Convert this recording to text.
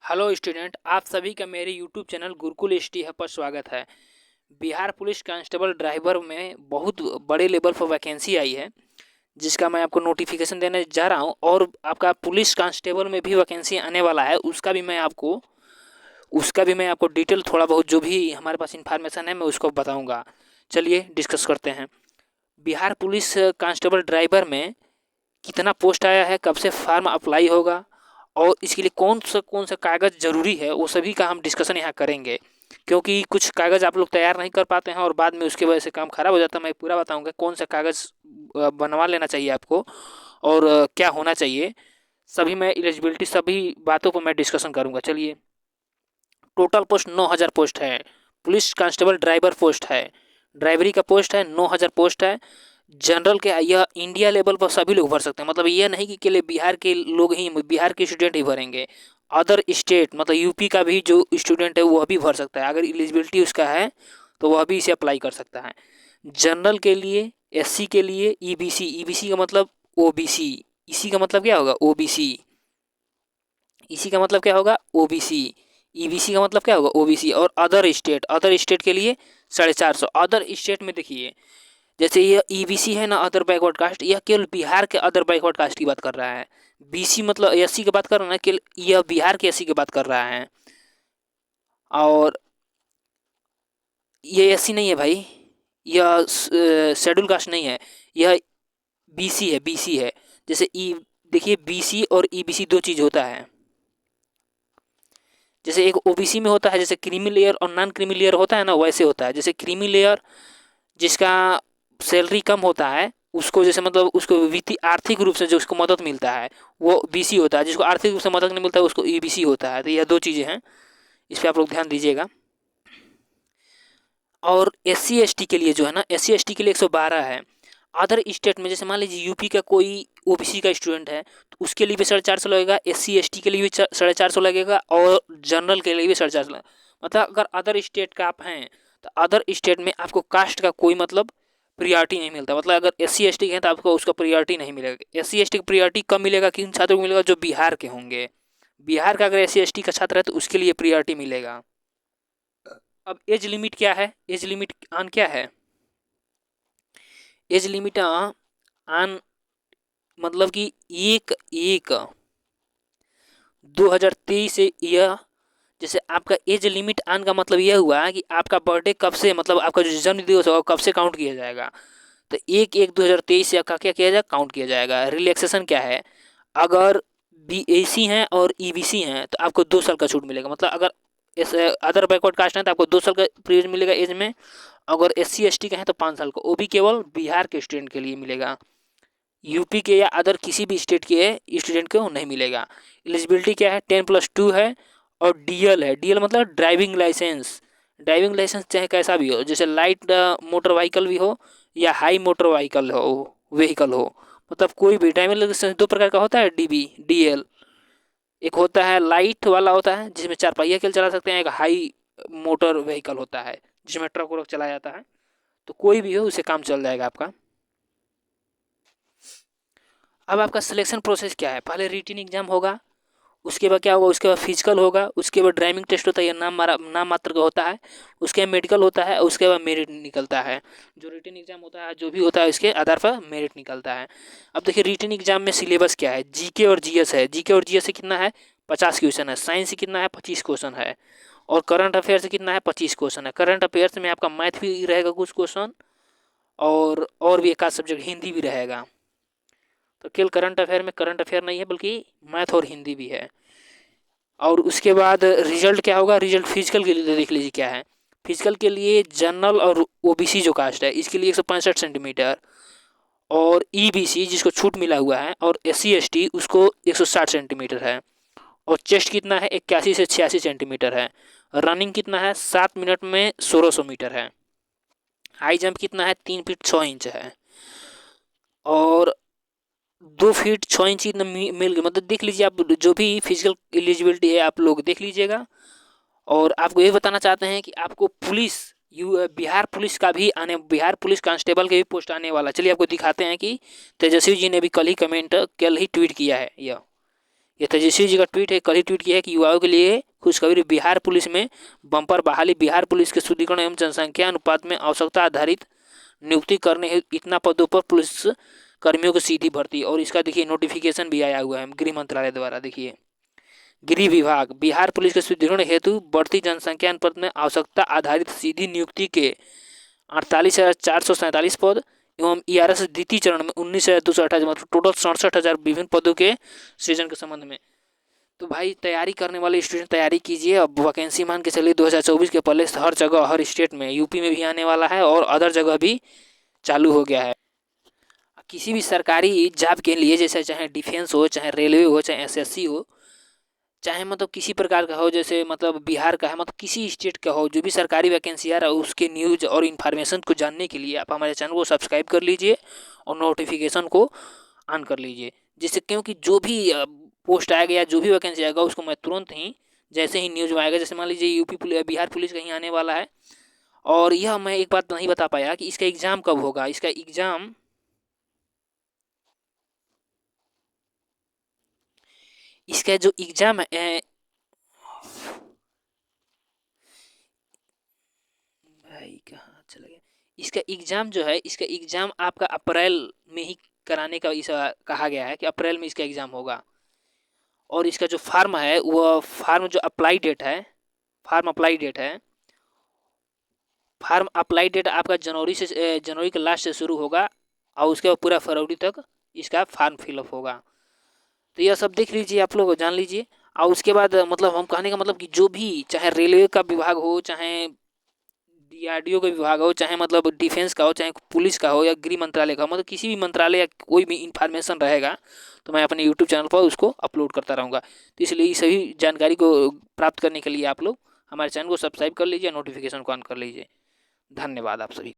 Hello student, आप सभी का मेरे YouTube channel Gurukul HT hub पर स्वागत है। बिहार पुलिस कांस्टेबल ड्राइवर में बहुत बड़े लेवल पर वैकेंसी आई है, जिसका मैं आपको नोटिफिकेशन देने जा रहा हूं। और आपका पुलिस कांस्टेबल में भी वैकेंसी आने वाला है, उसका भी मैं आपको डिटेल थोड़ा बहुत जो भी हमारे पास इंफॉर्मेशन है मैं उसको बताऊँगा। चलिए डिस्कस करते हैं। बिहार पुलिस कांस्टेबल ड्राइवर में कितना पोस्ट आया है, कब से फॉर्म अप्लाई होगा और इसके लिए कौन सा कागज़ ज़रूरी है, वो सभी का हम डिस्कशन यहाँ करेंगे। क्योंकि कुछ कागज़ आप लोग तैयार नहीं कर पाते हैं और बाद में उसकी वजह से काम ख़राब हो जाता है। मैं पूरा बताऊंगा कौन सा कागज़ बनवा लेना चाहिए आपको और क्या होना चाहिए। सभी मैं एलिजिबिलिटी सभी बातों को मैं डिस्कशन करूँगा। चलिए, टोटल पोस्ट 9,000 पोस्ट है। पुलिस कांस्टेबल ड्राइवर पोस्ट है, ड्राइवरी का पोस्ट है, 9,000 पोस्ट है। जनरल के यह इंडिया लेवल पर सभी लोग भर सकते हैं, मतलब यह नहीं कि केवल बिहार के लोग ही, बिहार के स्टूडेंट ही भरेंगे। अदर स्टेट मतलब यूपी का भी जो स्टूडेंट है वह भी भर सकता है। अगर एलिजिबिलिटी उसका है तो वह भी इसे अप्लाई कर सकता है। जनरल के लिए, एससी के लिए ईबीसी, ईबीसी का मतलब ओबीसी, इसी का मतलब क्या होगा ओबीसी, इसी का मतलब क्या होगा ओबीसी, ईबीसी का मतलब क्या होगा ओबीसी। और अदर स्टेट के लिए 450। अदर स्टेट में देखिए, जैसे ये ईबीसी है ना, अदर बैकवर्ड कास्ट, यह केवल बिहार के अदर बैकवर्ड कास्ट की बात कर रहा है। बीसी मतलब एससी की बात कर रहा है ना, केवल यह बिहार के एससी की बात कर रहा है। और ये एससी नहीं है भाई, यह शेड्यूल कास्ट नहीं है, यह बीसी है। जैसे ई देखिए, बीसी और ईबीसी दो चीज़ होता है। जैसे एक ओबीसी में होता है, जैसे क्रीमी लेयर और नॉन क्रीमी लेयर होता है ना, वैसे होता है। जैसे क्रीमी लेयर जिसका सैलरी कम होता है, उसको जैसे मतलब उसको वित्तीय आर्थिक रूप से जो उसको मदद मिलता है वो बीसी होता है। जिसको आर्थिक रूप से मदद नहीं मिलता है उसको ईबीसी होता है। तो यह दो चीज़ें हैं, इस पर आप लोग ध्यान दीजिएगा। और एस सी एस टी के लिए जो है ना, एस सी एस टी के लिए 112 है। अदर स्टेट में जैसे मान लीजिए यूपी का कोई ओबीसी का स्टूडेंट है तो उसके लिए भी 450 लगेगा, एस सी एस टी के लिए भी 450 लगेगा और जनरल के लिए भी 450 लगेगा। मतलब अगर अदर स्टेट का आप हैं तो अदर स्टेट में आपको कास्ट का कोई मतलब प्रियॉरिटी नहीं मिलता। मतलब अगर एस सी एस टी के हैं तो आपको उसका प्रियॉरिटी नहीं मिलेगा। एस सी एस टी का प्रियॉरिटी कब मिलेगा, किन छात्रों को मिलेगा, जो बिहार के होंगे। बिहार का अगर एस सी एस टी का छात्र है तो उसके लिए प्रियॉरिटी मिलेगा। अब एज लिमिट क्या है, एज लिमिट ऑन क्या है, एज लिमिट ऑन मतलब कि 1/1/2023 से यह, जैसे आपका एज लिमिट ऑन का मतलब यह हुआ कि आपका बर्थडे कब से, मतलब आपका जो जन्म दिवस होगा कब से काउंट किया जाएगा। तो 1/1/2023 से आपका क्या किया जाएगा, काउंट किया जाएगा। रिलैक्सेशन क्या है, अगर बीएसी हैं और ईबीसी हैं तो आपको 2 साल का छूट मिलेगा। मतलब अगर इस अदर बैकवर्ड कास्ट है तो आपको 2 साल का पीरियड मिलेगा एज में। अगर एस सी एस टी का है तो 5 साल का। वो भी केवल बिहार के स्टूडेंट के लिए मिलेगा, यूपी के या अदर किसी भी स्टेट के स्टूडेंट को नहीं मिलेगा। एलिजिबिलिटी क्या है, 10+2 है। और डीएल है, डीएल मतलब ड्राइविंग लाइसेंस। ड्राइविंग लाइसेंस चाहे कैसा भी हो, जैसे लाइट मोटर व्हीकल भी हो या हाई मोटर व्हीकल हो, मतलब कोई भी ड्राइविंग लाइसेंस 2 प्रकार का होता है, डीबी डीएल। एक होता है लाइट वाला होता है जिसमें 4 पहिया केवल चला सकते हैं, एक हाई मोटर व्हीकल होता है जिसमें ट्रक व्रक चलाया जाता है। तो कोई भी हो उसे काम चल जाएगा आपका। अब आपका सिलेक्शन प्रोसेस क्या है, पहले रिटन एग्जाम होगा, उसके बाद क्या होगा, उसके बाद फिजिकल होगा, उसके बाद ड्राइविंग टेस्ट होता है, नाम मात्र का होता है, उसके बाद मेडिकल होता है, उसके बाद मेरिट निकलता है। जो रिटन एग्जाम होता है जो भी होता है उसके आधार पर मेरिट निकलता है। अब देखिए रिटन एग्जाम में सिलेबस क्या है, जीके और जीएस है। जीके और जीएस से कितना है, 50 क्वेश्चन है। साइंस से कितना है, 25 क्वेश्चन है। और करंट अफेयर से कितना है, 25 क्वेश्चन है। करंट अफेयर्स में आपका मैथ भी रहेगा कुछ क्वेश्चन, और भी एक आध सब्जेक्ट हिंदी भी रहेगा। तो केवल करंट अफेयर में करंट अफेयर नहीं है बल्कि मैथ और हिंदी भी है। और उसके बाद रिजल्ट क्या होगा, रिजल्ट फिजिकल के लिए देख लीजिए क्या है। फिजिकल के लिए जनरल और ओबीसी जो कास्ट है इसके लिए 165 सेंटीमीटर, और ईबीसी जिसको छूट मिला हुआ है, और एस सी एस टी उसको 160 सेंटीमीटर है। और चेस्ट कितना है, 81 से 86 सेंटीमीटर है। रनिंग कितना है, 7 मिनट में 1600 मीटर है। हाई जंप कितना है, 3 फीट 6 इंच है। और 2 फीट 6 इंच इतना मिल गया। मतलब देख लीजिए आप, जो भी फिजिकल एलिजिबिलिटी है आप लोग देख लीजिएगा। और आपको ये बताना चाहते हैं कि आपको बिहार पुलिस का भी बिहार पुलिस कांस्टेबल के भी पोस्ट आने वाला। चलिए आपको दिखाते हैं कि तेजस्वी जी ने भी कल ही ट्वीट किया है यह, ये तेजस्वी जी का ट्वीट है, कल ही ट्वीट किया है कि युवाओं के लिए खुशखबरी, बिहार पुलिस में बम्पर बहाली, बिहार पुलिस के शुद्धिकरण एवं जनसंख्या अनुपात में आवश्यकता आधारित नियुक्ति करने हेतु इतना पदों पर पुलिस कर्मियों की सीधी भर्ती। और इसका देखिए नोटिफिकेशन भी आया हुआ है गृह मंत्रालय द्वारा। देखिए गृह विभाग, बिहार पुलिस के सुदृढ़ हेतु बढ़ती जनसंख्या अनुपात में आवश्यकता आधारित सीधी नियुक्ति के 48,447 पद एवं ERS द्वितीय चरण में 19,228, मतलब टोटल 67,000 विभिन्न पदों के सृजन के संबंध में। तो भाई तैयारी करने वाले स्टूडेंट तैयारी कीजिए। अब वैकेंसी मान के चलिए 2024 के पहले हर जगह, हर स्टेट में, यूपी में भी आने वाला है और अदर जगह भी चालू हो गया है। किसी भी सरकारी जॉब के लिए, जैसे चाहे डिफेंस हो, चाहे रेलवे हो, चाहे SSC हो, चाहे मतलब किसी प्रकार का हो, जैसे मतलब बिहार का है, मतलब किसी स्टेट का हो, जो भी सरकारी वैकेंसी आ रहा है उसके न्यूज़ और इन्फॉर्मेशन को जानने के लिए आप हमारे चैनल को सब्सक्राइब कर लीजिए और नोटिफिकेशन को ऑन कर लीजिए, जिससे क्योंकि जो भी पोस्ट आएगा या जो भी वैकेंसी आएगा उसको मैं तुरंत ही, जैसे ही न्यूज़ में आएगा, जैसे मान लीजिए बिहार पुलिस कहीं आने वाला है, और यह मैं एक बात नहीं बता पाया कि इसका एग्ज़ाम कब होगा। इसका एग्ज़ाम जो एग्ज़ाम है भाई कहाँ चला गया, इसका एग्ज़ाम जो है, इसका एग्ज़ाम आपका अप्रैल में ही कराने का ऐसा कहा गया है कि अप्रैल में इसका एग्ज़ाम होगा। और इसका जो फार्म है, वह फार्म जो अप्लाई डेट है, फार्म अप्लाई डेट है, फार्म अप्लाई डेट आपका जनवरी के लास्ट से शुरू होगा और उसके बाद पूरा फरवरी तक इसका फार्म फिलअप होगा। तो यह सब देख लीजिए, आप लोग जान लीजिए। और उसके बाद मतलब हम कहने का मतलब कि जो भी, चाहे रेलवे का विभाग हो, चाहे DRDO का विभाग हो, चाहे मतलब डिफेंस का हो, चाहे पुलिस का हो या गृह मंत्रालय का हो, मतलब किसी भी मंत्रालय या कोई भी इंफॉर्मेशन रहेगा तो मैं अपने यूट्यूब चैनल पर उसको अपलोड करता रहूँगा। तो इसलिए सभी जानकारी को प्राप्त करने के लिए आप लोग हमारे चैनल को सब्सक्राइब कर लीजिए, नोटिफिकेशन को ऑन कर लीजिए। धन्यवाद आप सभी।